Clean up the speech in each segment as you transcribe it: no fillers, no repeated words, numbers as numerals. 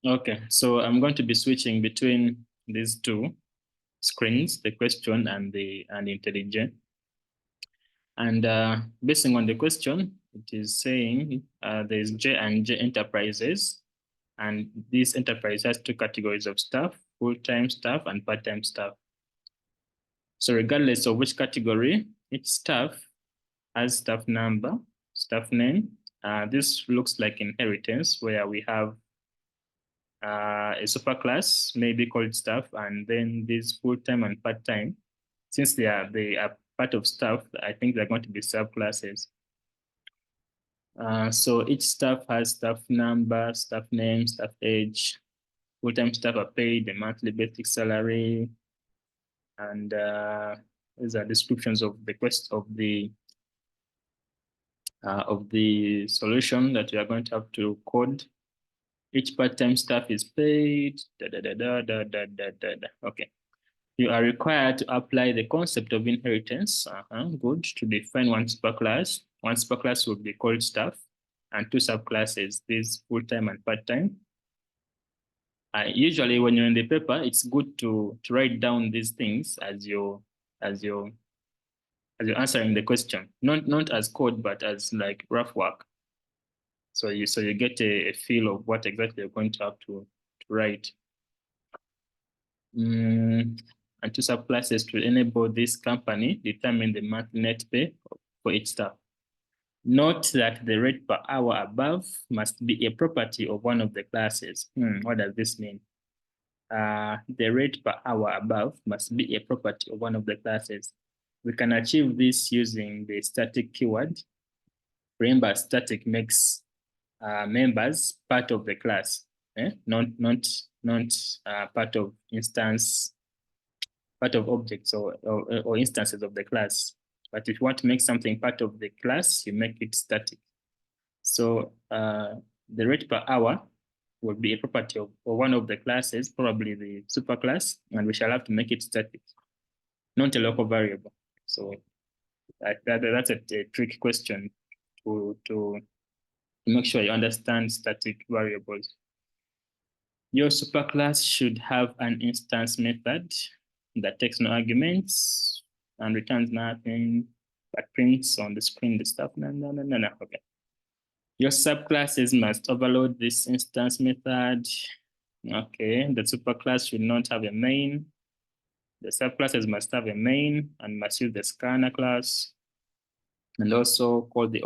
Okay, so I'm going to be switching between these two screens, the question and the IntelliJ. And based on the question, it is saying there's J&J Enterprises, and this enterprise has two categories of staff: full-time staff and part-time staff. So regardless of which category, each staff has staff number, staff name. This looks like inheritance, where we have a superclass, maybe called staff, and then this full-time and part-time. Since they are part of staff, I think they're going to be subclasses. So each staff has staff number, staff name, staff age. Full-time staff are paid a monthly basic salary, and these are descriptions of the solution that we are going to have to code. Each part-time staff is paid. Okay. You are required to apply the concept of inheritance. Good. To define one superclass. One superclass will be called staff, and two subclasses, these full-time and part-time. Usually, when you're in the paper, it's good to write down these things as you're answering the question, not as code, but as like rough work. So you get a feel of what exactly you're going to have to write. And two subclasses to enable this company determine the monthly net pay for each staff. Note that the rate per hour above must be a property of one of the classes. What does this mean? The rate per hour above must be a property of one of the classes. We can achieve this using the static keyword. Remember, static makes members part of the class, not part of instance, part of objects or instances of the class. But if you want to make something part of the class, you make it static. So the rate per hour will be a property of one of the classes, probably the superclass, and we shall have to make it static, not a local variable. So that's a trick question to make sure you understand static variables. Your superclass should have an instance method that takes no arguments and returns nothing, but prints on the screen the stuff. No. Okay. Your subclasses must overload this instance method. Okay, the superclass should not have a main. The subclasses must have a main and must use the scanner class, and also call the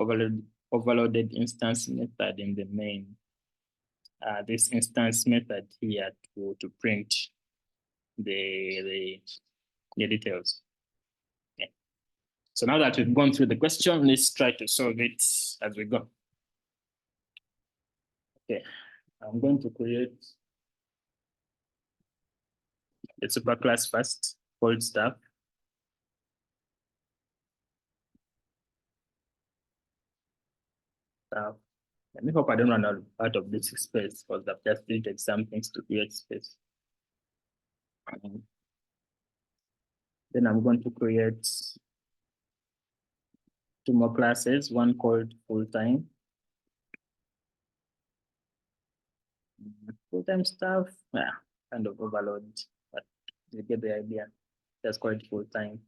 overloaded instance method in the main. This instance method here to print the details. Okay. So now that we've gone through the question, let's try to solve it as we go. Okay, I'm going to create the superclass first, called staff. Let me hope I don't run out of this space, because I've just deleted some things to create space. Then I'm going to create two more classes, one called full-time. Full-time staff, kind of overload, but you get the idea. Just call it full-time.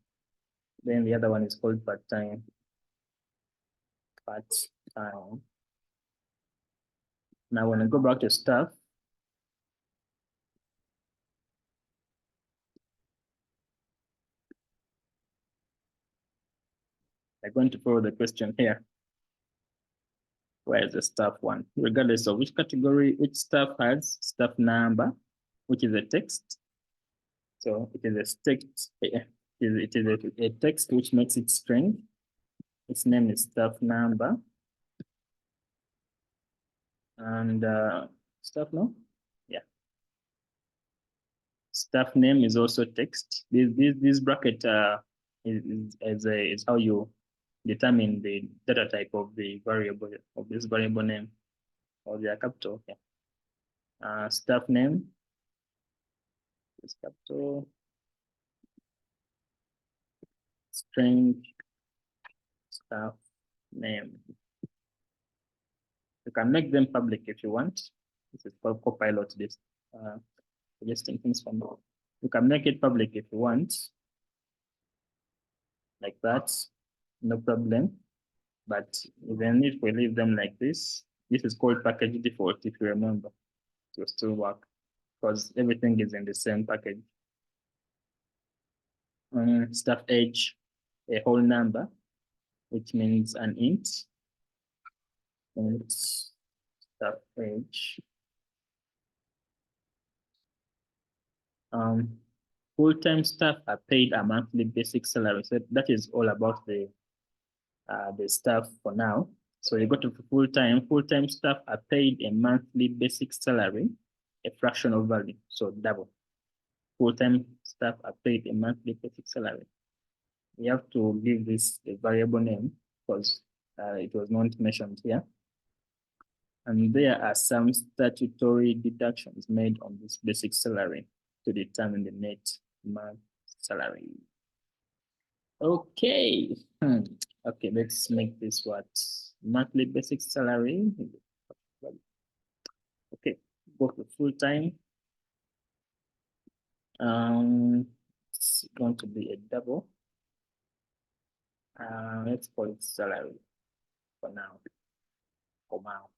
Then the other one is called part-time. Part-time. Now when I go back to staff, I'm going to follow the question here. Where is the staff one? Regardless of which category, each staff has staff number, which is a text. So it is a text. It is a text which makes it string. Its name is staff number. And staff no? Yeah. Staff name is also text. This bracket is how you determine the data type of the variable of this variable name, or the capital. Yeah. Staff name is capital. String staff name. You can make them public if you want. This is called copilot. This suggesting things from you. You can make it public if you want, like that, no problem. But even if we leave them like this is called package default, if you remember, it will still work because everything is in the same package. Staff age, a whole number, which means an int. And staff age. Full-time staff are paid a monthly basic salary. So that is all about the staff for now. So you go to full-time staff are paid a monthly basic salary, a fraction of value, so double. Full-time staff are paid a monthly basic salary. We have to give this a variable name because it was not mentioned here. And there are some statutory deductions made on this basic salary to determine the net month salary. Okay. Okay, let's make this what? Monthly basic salary. Okay, go to full time. It's going to be a double. Let's call it salary for now. For now.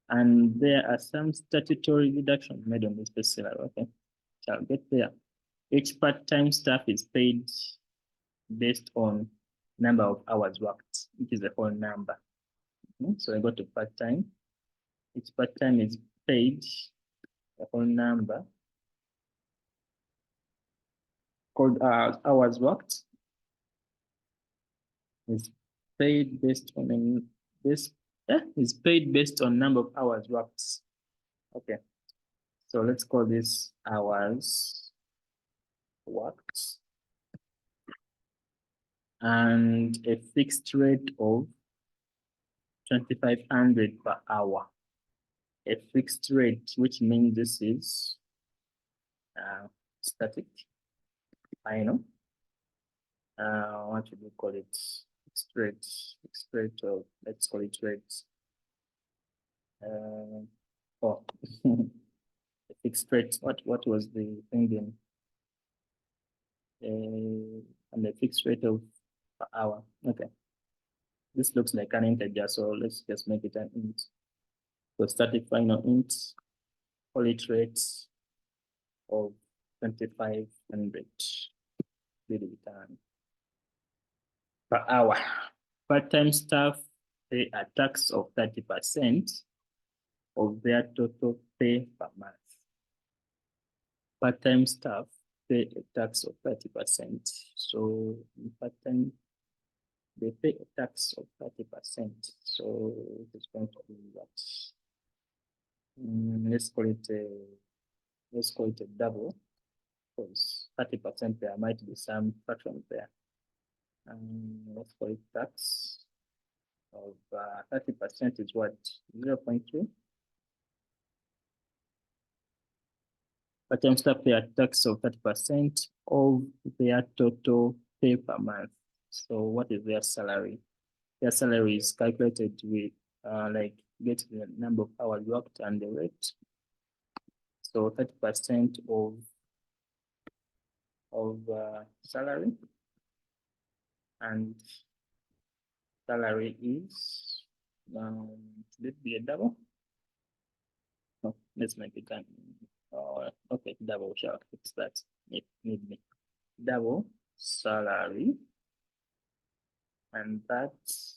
And there are some statutory deductions made on this basic salary. Okay, shall get there. Each part-time staff is paid based on number of hours worked, which is a whole number. So I go to part-time. Each part-time is paid a whole number called hours worked. Is paid based on this. Is paid based on number of hours worked. Okay, so let's call this hours worked, and a fixed rate of 2,500 per hour. A fixed rate, which means this is static. I know. What should we call it? Fixed rate of, let's call it rates. Oh, a fixed rate. What was the thing in? And the fixed rate of per hour. Okay. This looks like an integer, so let's just make it an int. So static final int, call it rates of 2,500 per hour. Part-time staff pay a tax of 30% of their total pay per month. Part-time staff pay a tax of 30%. So part-time, they pay a tax of 30%. So it's going to be what? Let's call it a double, because 30% there might be some fraction there. Let's call it tax of 30% is what? 0.2. Part-time staff pay a tax of 30% of their total pay per month. So what is their salary? Their salary is calculated with like get the number of hours worked and the rate. So 30% of salary, and salary is should it be a double? No, let's make it an okay, double shall fix that. It need me. Double salary, and that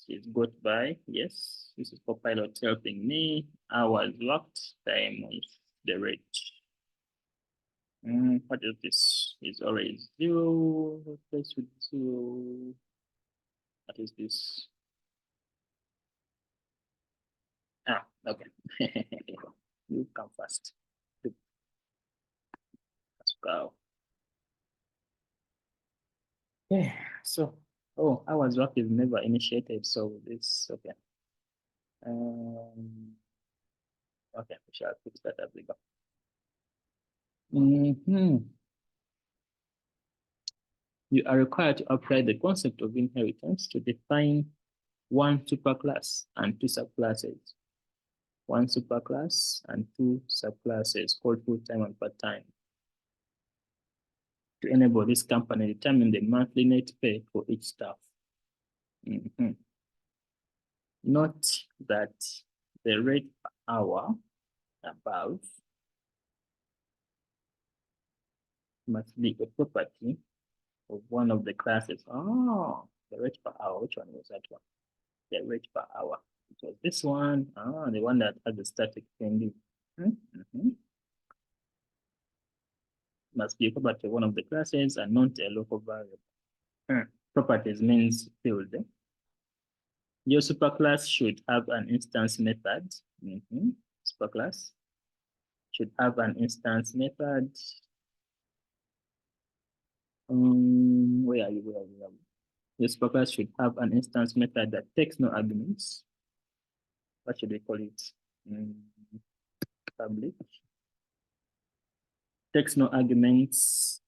is got by, yes, this is Copilot helping me. Hours worked times the rate. What is this? Is always 0, replace with 0. What is this? Okay. You come first. Let's go. Yeah, so, hours work is never initiated, so this, okay. Okay, we shall fix that as we go. You are required to apply the concept of inheritance to define one superclass and two subclasses. one superclass and two subclasses called full-time and part-time. To enable this company, determine the monthly net pay for each staff. Note that the rate per hour above must be a property of one of the classes. Oh, the rate per hour. Which one was that one? The rate per hour. It was this one. Ah, the one that has the static thing. Must be a property of one of the classes and not a local variable. Properties means field. Your superclass should have an instance method. Superclass should have an instance method. Where are you? Your superclass should have an instance method that takes no arguments. What should we call it? Public. Takes no arguments.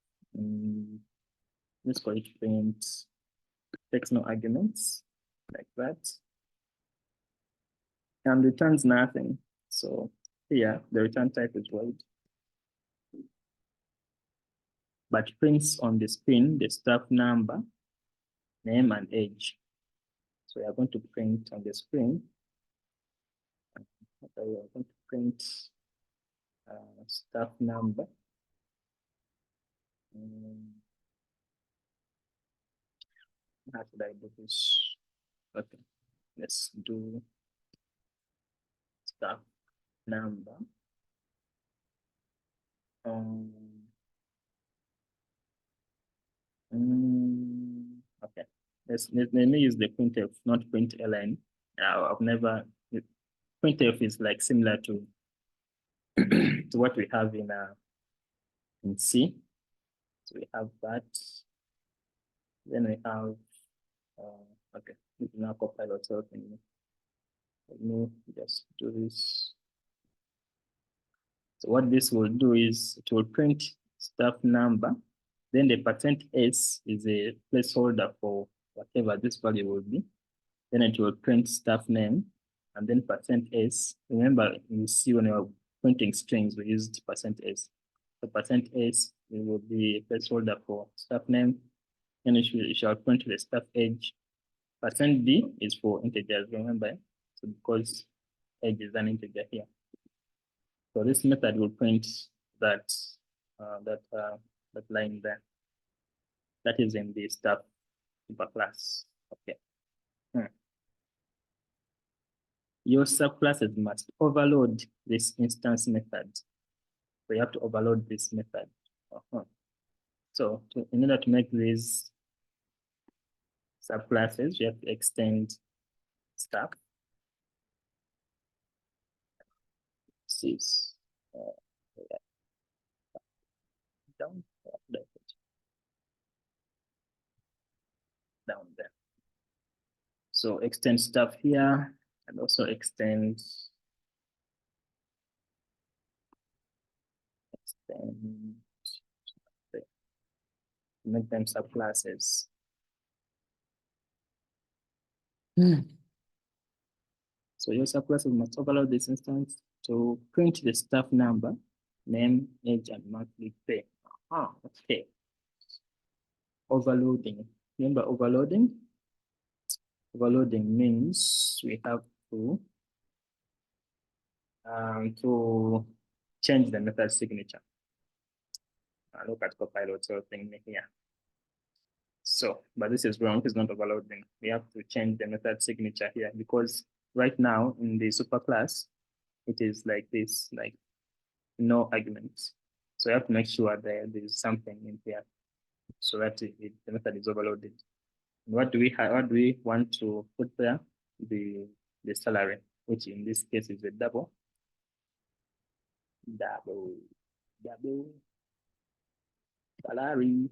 Let's call it print. Takes no arguments, like that. And returns nothing. So here, the return type is void. But prints on the screen the staff number, name, and age. So we are going to print on the screen. We are going to print staff number. How should I do this? Okay, let's do staff number. Okay, let me use the printf, not println. I've never, printf is like similar to to what we have in C. So we have that. Then we have okay, this is now copilot helping me. Let me just do this. So what this will do is it will print staff number. Then the %s is a placeholder for whatever this value will be. Then it will print staff name and then %s. Remember, you see when you're printing strings, we used %s. So %s will be a placeholder for staff name. And it shall print the staff age. %d is for integers, remember? So because age is an integer here. So this method will print that that line there. That is in the staff superclass. Okay. Your subclasses must overload this instance method. So you have to overload this method. So in order to make these subclasses, you have to extend staff. Down there. So extend stuff here and also extend make them subclasses. So your subclasses must overload this instance to print the staff number, name, age, and monthly pay. Okay. Overloading. Remember overloading? Overloading means we have to change the method signature. Look at copilot thing here. So, but this is wrong, it's not overloading. We have to change the method signature here because right now in the superclass, it is like this, like no arguments. So you have to make sure there is something in here so that the method is overloaded. What do we have? What do we want to put there? The salary, which in this case is a double salary.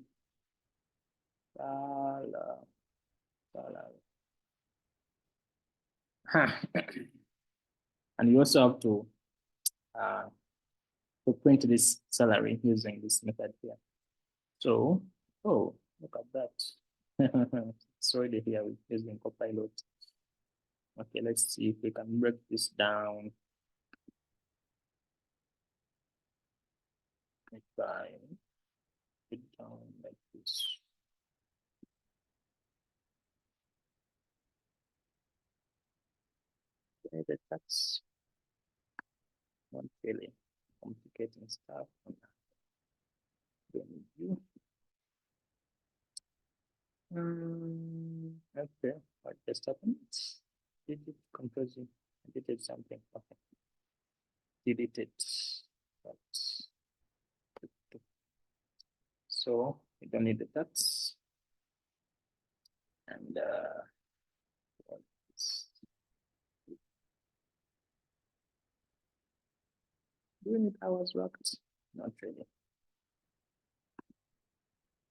And you also have to print this salary using this method here. So, oh, look at that. It's already here using copilot. Okay, let's see if we can break this down. If I put it down like this. Okay, that's not really complicating stuff. You. Okay, what just happened? Did it composing? I did something. Okay, delete it. But, so we don't need the text. And do we need hours worked? Not really.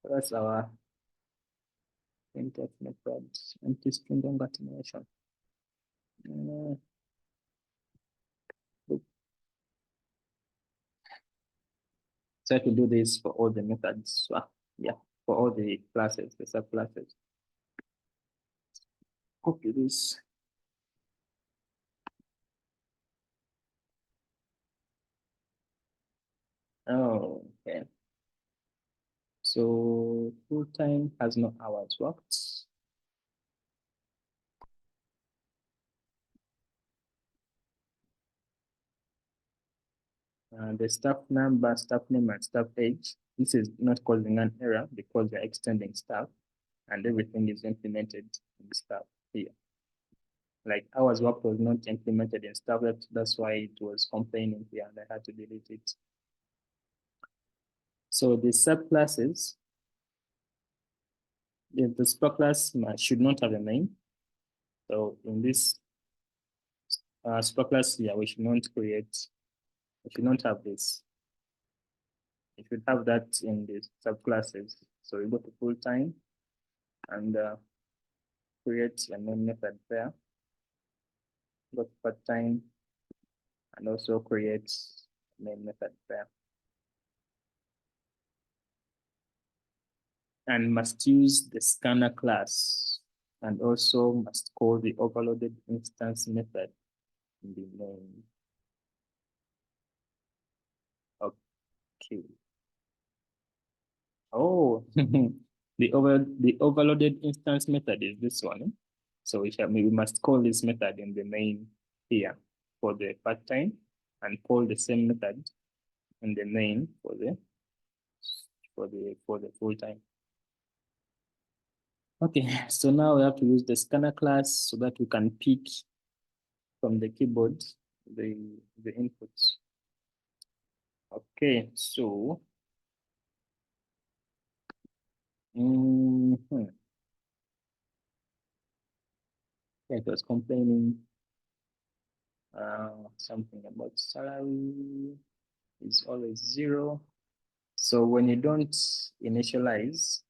So that's our printf method, empty string concatenation. Try to do this for all the methods. Yeah, for all the classes, the subclasses. Copy this. Oh, okay. So full time has no hours worked. The staff number, staff name, and staff age. This is not causing an error because we're extending staff and everything is implemented in the staff here. Like hours worked was not implemented in staff, that's why it was complaining here and I had to delete it. So the subclasses, the subclass should not have a name. So in this subclass here, we should not have this. We should have that in the subclasses. So we go to full time and create a main method there. Go to part time and also create a main method there. And must use the scanner class and also must call the overloaded instance method in the main. Okay. Oh, the overloaded instance method is this one. So we must call this method in the main here for the part time and call the same method in the main for the full time. Okay, so now we have to use the scanner class so that we can pick from the keyboard the inputs. Okay, so it was complaining something about salary is always 0. So when you don't initialize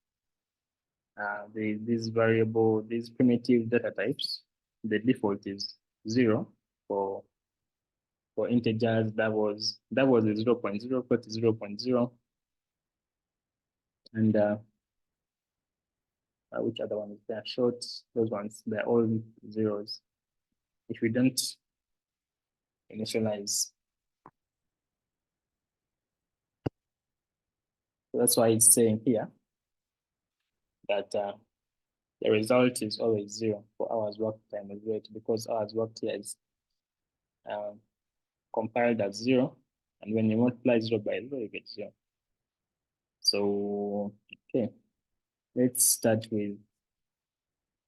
these variable, these primitive data types, the default is 0 for integers. That was a 0.0, put 0.0, and which other one is there? Short, those ones, they're all zeros. If we don't initialize, so that's why it's saying here that the result is always 0 for hours work time is rate, because hours worked here is compiled as 0, and when you multiply 0 by 0, you get 0. So, okay, let's start with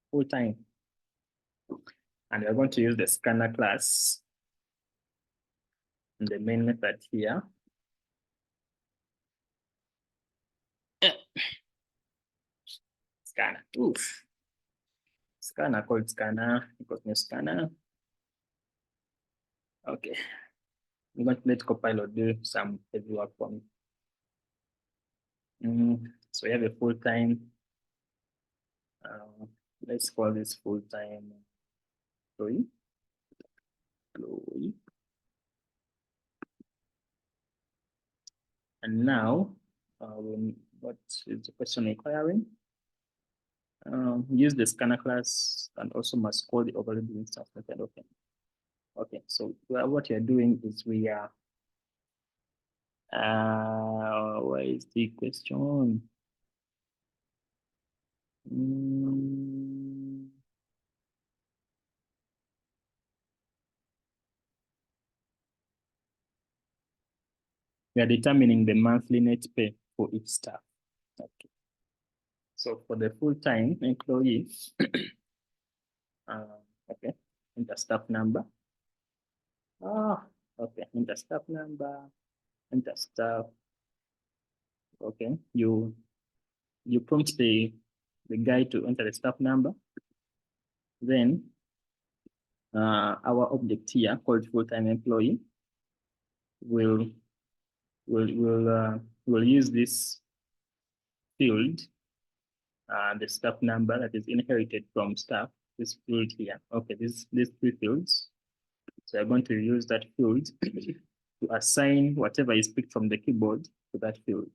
full time. And we're going to use the scanner class in the main method here. Scanner, oof. Scanner called scanner, equals new scanner. Okay, I'm going to let Copilot do some heavy work for me. So we have a full time. Let's call this full time employee. And now, what is the question requiring? Use the scanner class and also must call the overloaded instance method. Okay. Okay, so what you're doing is we are What is the question? We are determining the monthly net pay for each staff. Okay. So for the full-time employee, okay, enter staff number. Okay, enter staff number, enter staff. Okay, you prompt the guy to enter the staff number. Then our object here called full-time employee will use this field, the staff number that is inherited from staff, this field here. Okay, these three fields. So I'm going to use that field to assign whatever is picked from the keyboard to that field.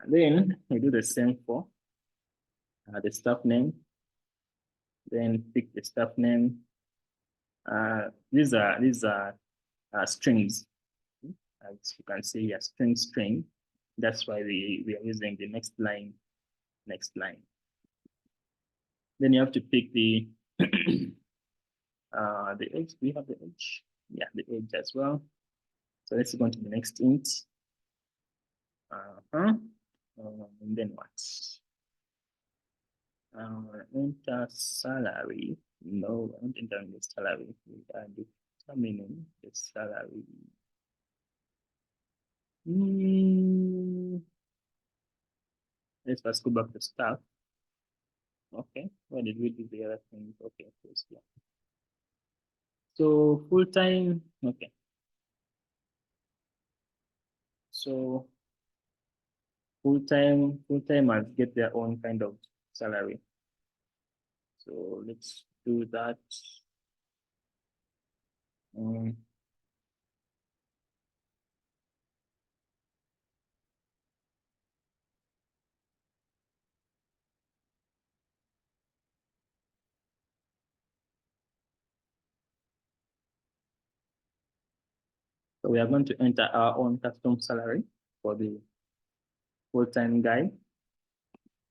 And then we do the same for the staff name. Then pick the staff name. These are strings. As you can see here, string. That's why we are using the next line. Then you have to pick the the age. We have the age. Yeah, the age as well. So let's go on to the next int. And then what? Enter salary. No, I don't enter the salary. We are determining the salary. Let's first go back to staff. Okay, where did we do the other things? Okay, of course, yeah. So full-time, okay. So full-timers get their own kind of salary. So let's do that. So we are going to enter our own custom salary for the full-time guy.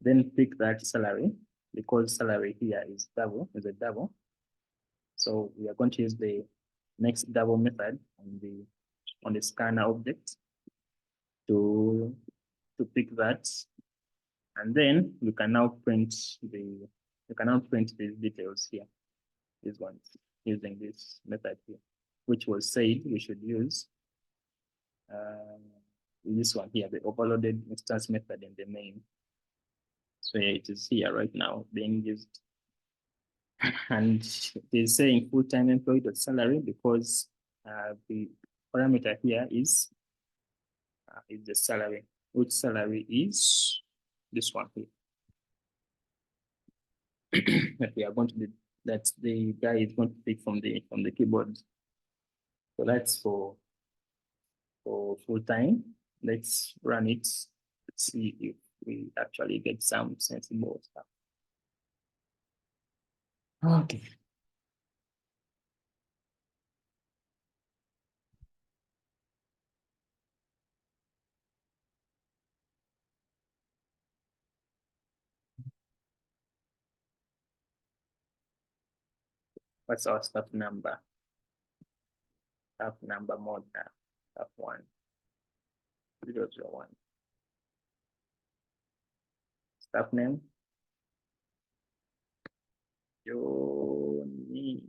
Then pick that salary because salary here is a double. So we are going to use the next double method on the scanner object to pick that, and then we can now print these details here. These ones using this method here, which was said we should use. This one here, the overloaded instance method in the main. So yeah, it is here right now being used. And it is saying full-time employee salary because the parameter here is the salary, which salary is this one here. That we are going to be, that the guy is going to pick from the keyboard. So that's for full-time. Let's run it. Let's see if we actually get some sensible stuff. Okay. What's our staff number? Staff number more than staff 1. Staff name. Johnny.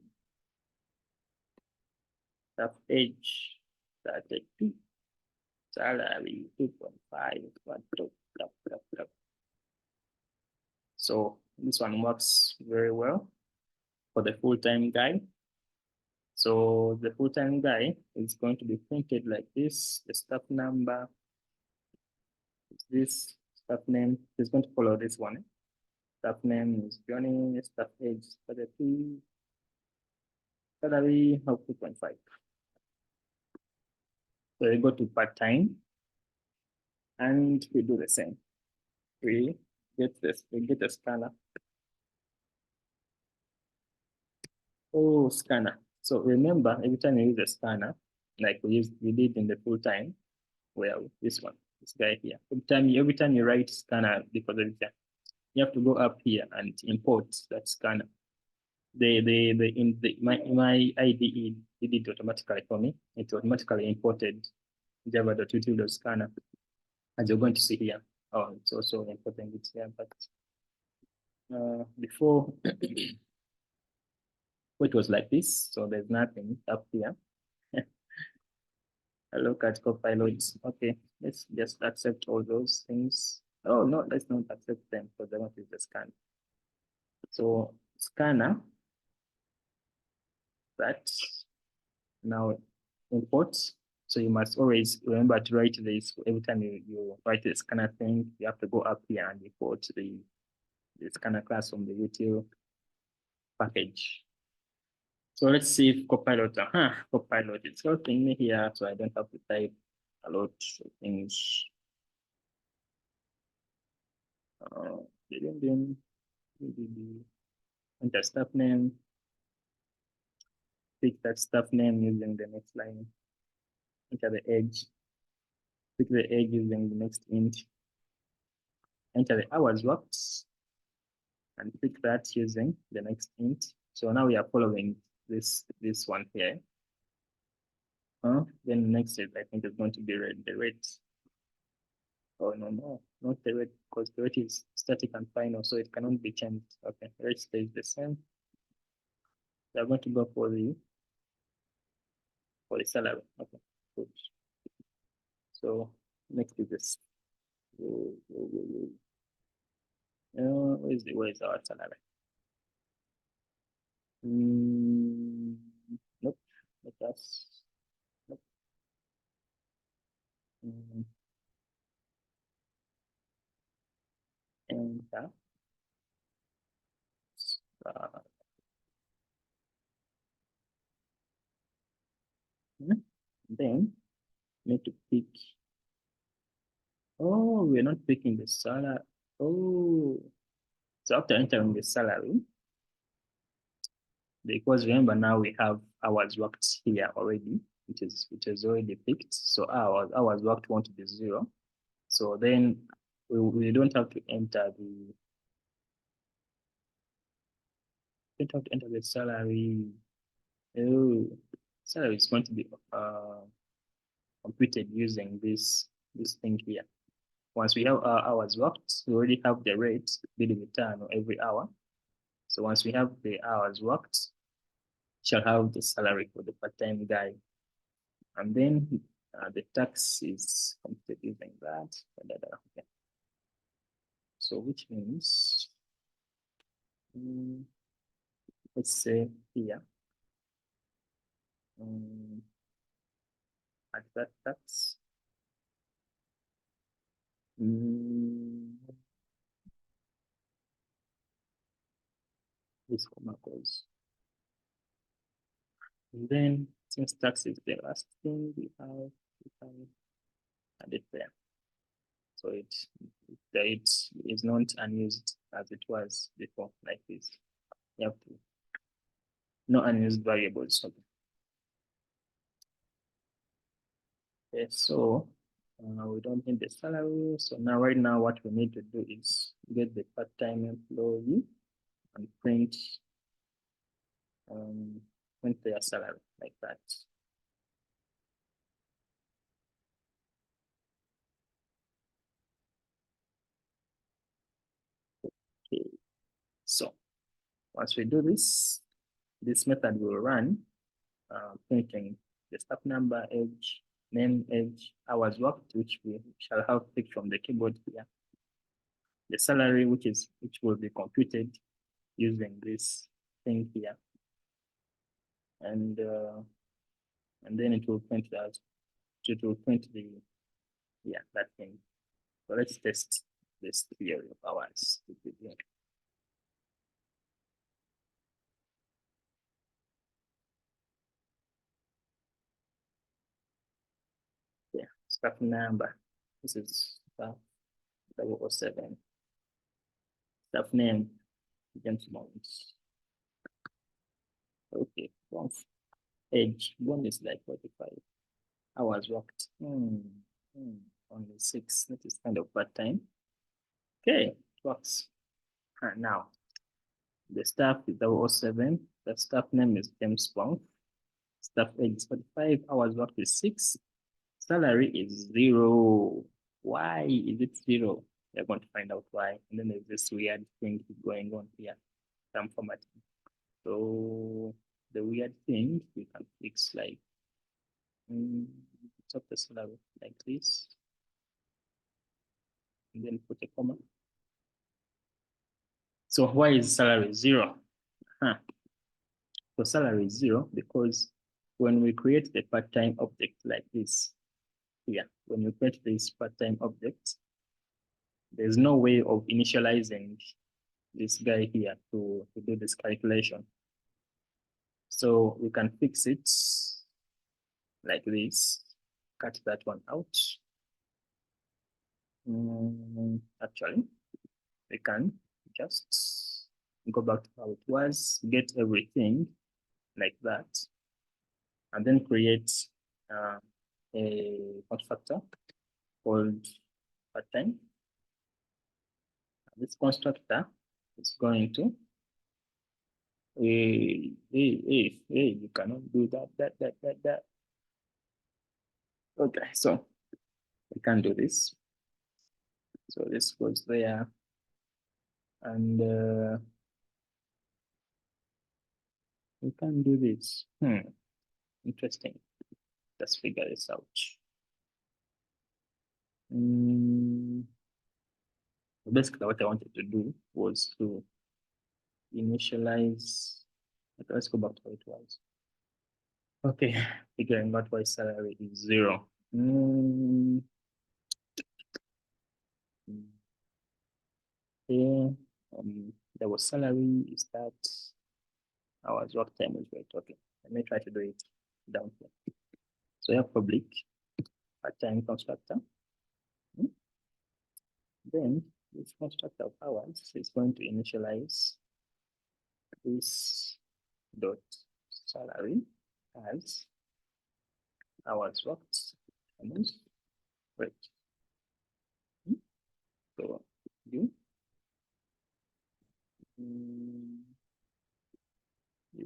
Staff age 32. Salary 2.5. So this one works very well for the full-time guy. So the full-time guy is going to be printed like this. The staff number, this staff name is going to follow this one. Staff name is Johnny, staff age 32, salary of 2.5. So we go to part-time and we do the same. We get a scanner. Oh, scanner. So remember, every time you use a scanner, like we did in the full-time, Well, this one, this guy here. Every time you write scanner because of that, you have to go up here and import that scanner. My IDE did it automatically for me. It automatically imported java.util.scanner, as you're going to see here. Oh, it's also importing it here, but before it was like this, so there's nothing up here. I look at Copilot. Okay, let's just accept all those things. Oh no, let's not accept them because they want to use the scan. So scanner that now import. So you must always remember to write this every time you write the scanner thing. You have to go up here and import the scanner class from the util package. So let's see if Copilot, Copilot is helping me here, so I don't have to type a lot of things. Enter staff name, pick that staff name using the next line, enter the age, pick the age using the next int, enter the hours worked, and pick that using the next int. So now we are following this one here. Then next is, I think, is going to be the rate. Oh no, not the rate, because the rate is static and final, so it cannot be changed. Okay, rate stays the same. We are going to go for the salary. Okay, good. So next is this. Where's our salary? Nope, let us. Nope. Enter. Then need to pick. Oh, we're not picking the salary. Oh, so after entering the salary, because remember now we have hours worked here already, which is already picked. So hours worked want to be 0. So then we don't have to enter the salary. Oh, salary is going to be computed using this thing here. Once we have our hours worked, we already have the rate being returned every hour. So once we have the hours worked, shall have the salary for the part-time guy. And then the tax is computed using that. Okay. So which means, let's say here, at that tax, this comma goes. And then since tax is the last thing we can add it there. So it is not unused as it was before, like this. You have to no unused variables. Okay, so we don't need the salary. So now, right now, what we need to do is get the part-time employee and print their salary like that. Okay, so once we do this, this method will run, printing the staff number, age, name, age, hours worked, which we shall have picked from the keyboard here. The salary, which will be computed using this thing here, and then it will print that. It will print that thing. So let's test this theory of ours. Yeah, staff number. This is staff 007. Staff name, James Mount. Okay, once age, one is like 45. Hours worked. Only 6. That is kind of part-time. Okay, it works. Now, the staff is 007. The staff name is James Bond. Staff age is 45. Hours worked is 6. Salary is 0. Why is it 0? We're going to find out why. And then there's this weird thing going on here. Some formatting. So the weird thing we can fix like top the salary like this. And then put a comma. So why is salary 0? So salary is 0 because when we create the part-time object like this, here, when we create this part-time object, there's no way of initializing this guy here to do this calculation. So we can fix it like this, cut that one out. Actually, we can just go back to how it was, get everything like that, and then create a constructor called part-time. This constructor is going to you cannot do that. Okay, so we can do this. So this goes there, and we can do this. Interesting. Let's figure this out. Basically, what I wanted to do was to initialize. Okay, let's go back to how it was. Okay, figuring out why salary is 0. Okay, there was salary is that hours work time is right. Okay, let me try to do it down here. So you have public part-time constructor. Then this constructor of hours is going to initialize this dot salary as hours worked and then rate. So you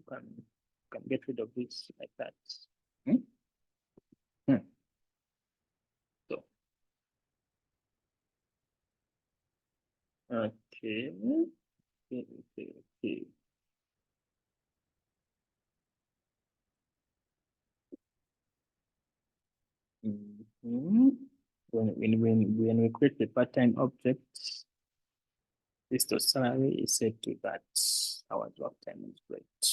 can get rid of this like that. So okay. When we create the part-time object, this dot salary is set to that hours work time is great.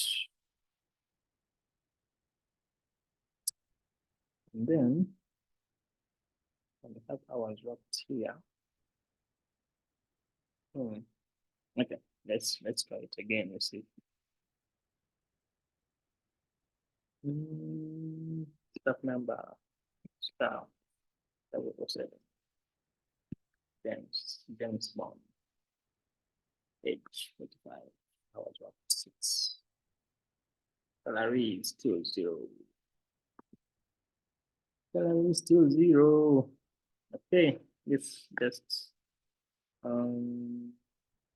And then when we have hours worked here. Okay, let's try it again. You see. Staff number, staff 007. James Bond. Age 45. Hours worked 6. Salary is still 0. Salary is still 0. Okay, let's just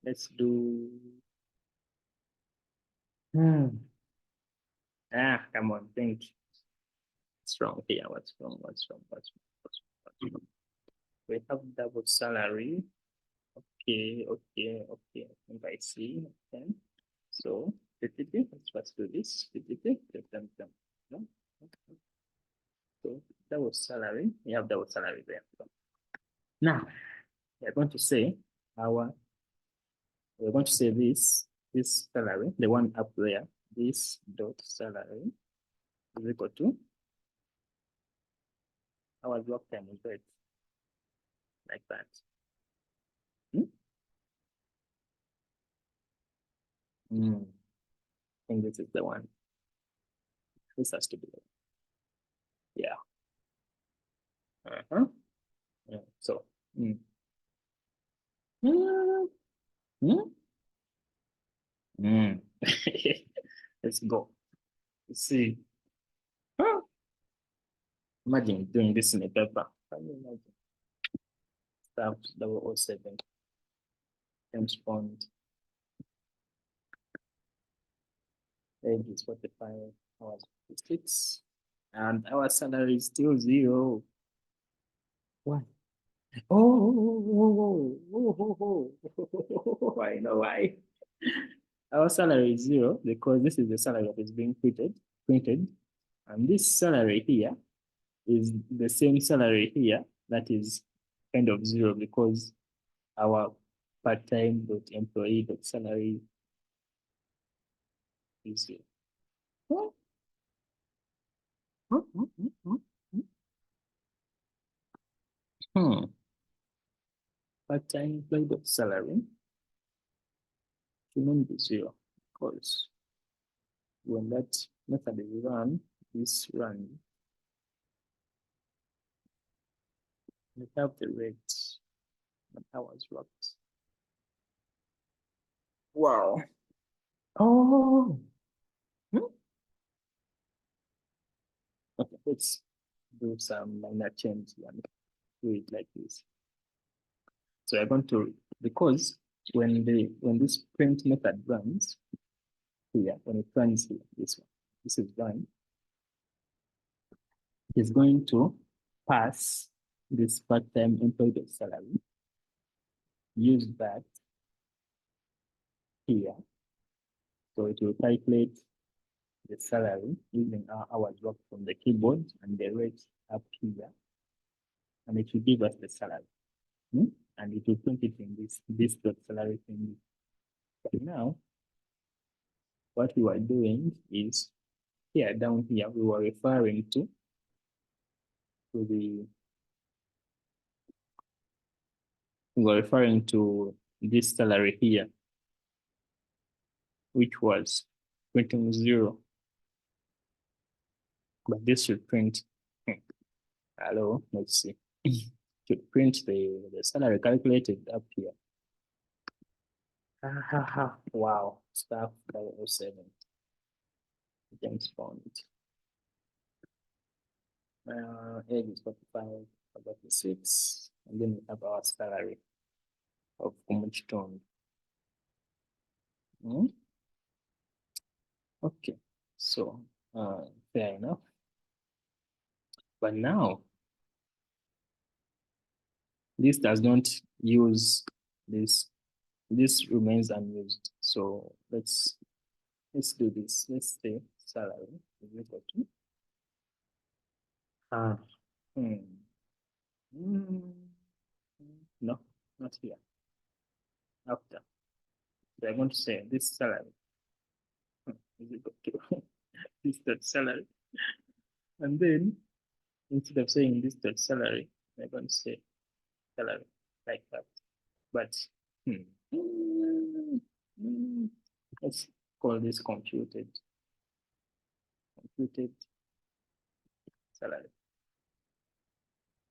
let's do come on, think. What's wrong here? What's wrong? We have double salary. Okay. I think I see. Okay. So let's do this. So double salary. We have double salary there. Now we're going to say this salary, the one up there, this dot salary is equal to our work time is right, like that. I think this is the one. This has to be it. Yeah. Yeah. So let's go. Let's see. Imagine doing this in a paper. Can you imagine? Staff 007 times point age is 45 hours 56, and our salary is still 0. Why? I know why. Our salary is 0 because this is the salary that is being printed, and this salary here is the same salary here that is kind of 0 because our part-time employee salary is 0. Part-time employee salary shouldn't be 0 because when that method is run, we have the rates and hours worked. Wow. Oh. Okay, let's do some minor change and do it like this. So I'm going to, because when this print method runs here, when it runs here, this is run, it's going to pass this part-time employee salary, use that here. So it will calculate the salary using our hours worked from the keyboard and the rate up here, and it will give us the salary. And it will print it in this salary thing. But now, what we were doing is here down here, we were referring to this salary here, which was printing 0. But this should print, hello, let's see, should print the salary calculated up here. Wow, staff 007. James Bond. Age is 45, 46, and then we have our salary of Kumuchton. Okay, so fair enough. But now, this does not use this. This remains unused. So let's do this. Let's say salary is equal to no, not here. After. So I'm going to say this salary is equal to this dot salary. And then instead of saying this dot salary, I'm going to say salary like that. But let's call this computed salary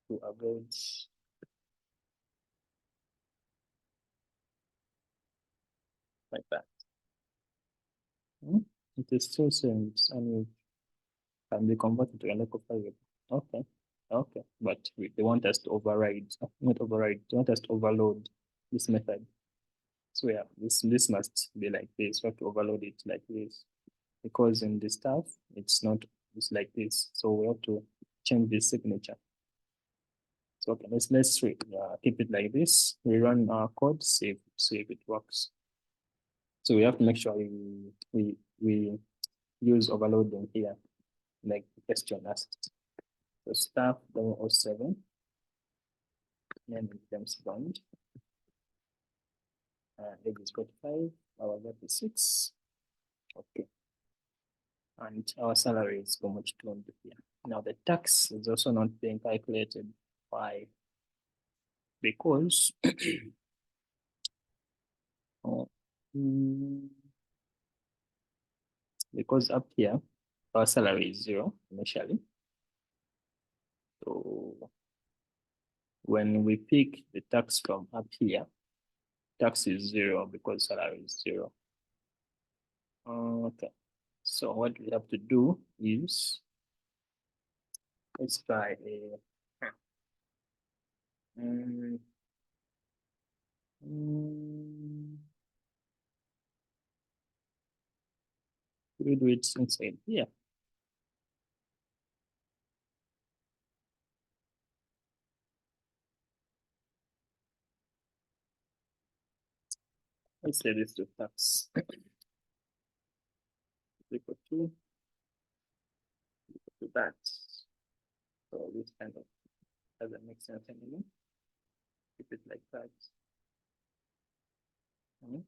to avoid like that. It is still saying it's unused, can be converted to a local variable. Okay, but they want us to override, not override, they want us to overload this method. So yeah, this must be like this. We have to overload it like this, because in the stuff it's like this. So we have to change the signature. So okay, let's keep it like this. We run our code, see if it works. So we have to make sure we use overloading here, like the question asked. So staff 007, name in James Bond, age is 45, our 36. Okay. And our salary is how much to here. Now the tax is also not being calculated. Why? Because because up here our salary is 0 initially. So when we pick the tax from up here, tax is 0 because salary is 0. Okay. So what we have to do is let's try Mm, mm, we do it inside here. Let's say this to tax equal to that. So this kind of doesn't make sense anymore. Keep it like that. And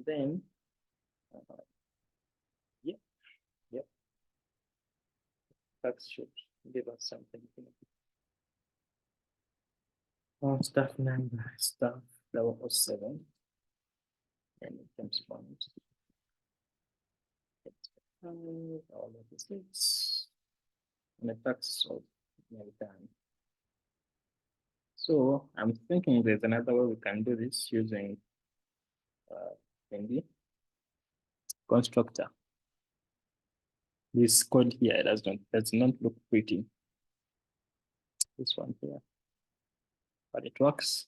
then, yeah, yeah, tax should give us something. Staff number, staff level 07, and it comes from all of the states, and the tax of nearly done. So I'm thinking there's another way we can do this using the constructor. This code here does not look pretty. This one here, but it works.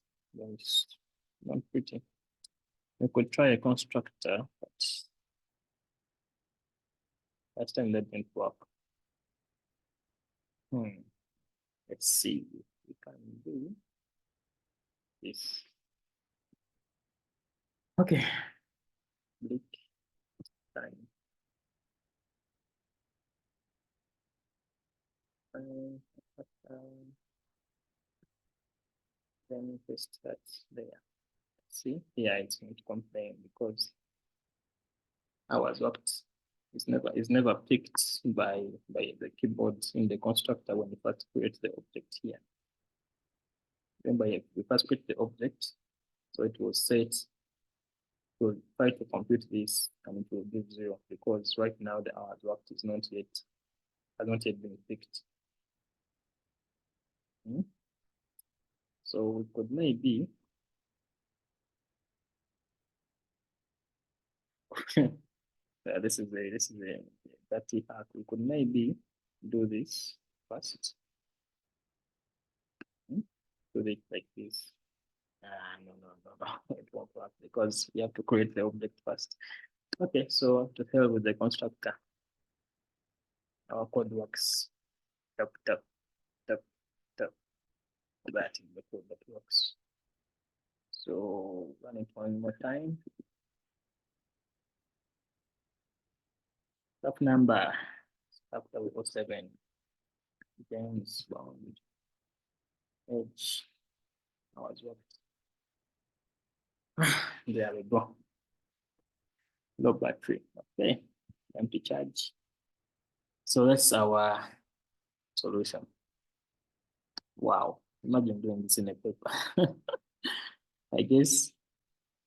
It's not pretty. We could try a constructor, but last time that didn't work. Let's see if we can do this. Okay. Bleak time. Then paste that there. See, yeah, it's going to complain because hours worked is never picked by the keyboard in the constructor when you first create the object here. Remember, we first create the object, so it was set to try to compute this, and it will give 0 because right now the hours worked has not yet been picked. So we could maybe this is a dirty hack. We could maybe do this first. Do it like this. No, it won't work because you have to create the object first. Okay, so to hell with the constructor. Our code works. Tap, tap, tap, tap. That is the code that works. So run it one more time. Stop number. Stop 007. James bound. Edge. Hours worked. There we go. Low battery. Okay. Empty charge. So that's our solution. Wow. Imagine doing this in a paper. I guess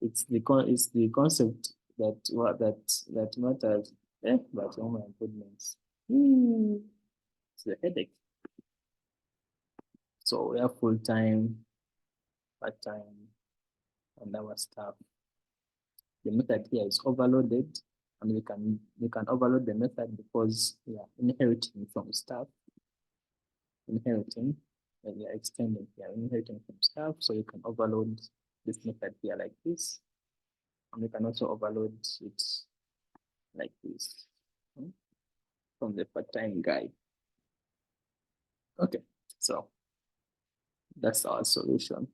it's the concept that matters. But oh my goodness. It's a headache. So we have full time, part time, and our staff. The method here is overloaded, and we can overload the method because we are inheriting from staff, inheriting, and we are extending here, inheriting from staff. So you can overload this method here like this, and you can also overload it like this from the part-time guy. Okay, so that's our solution.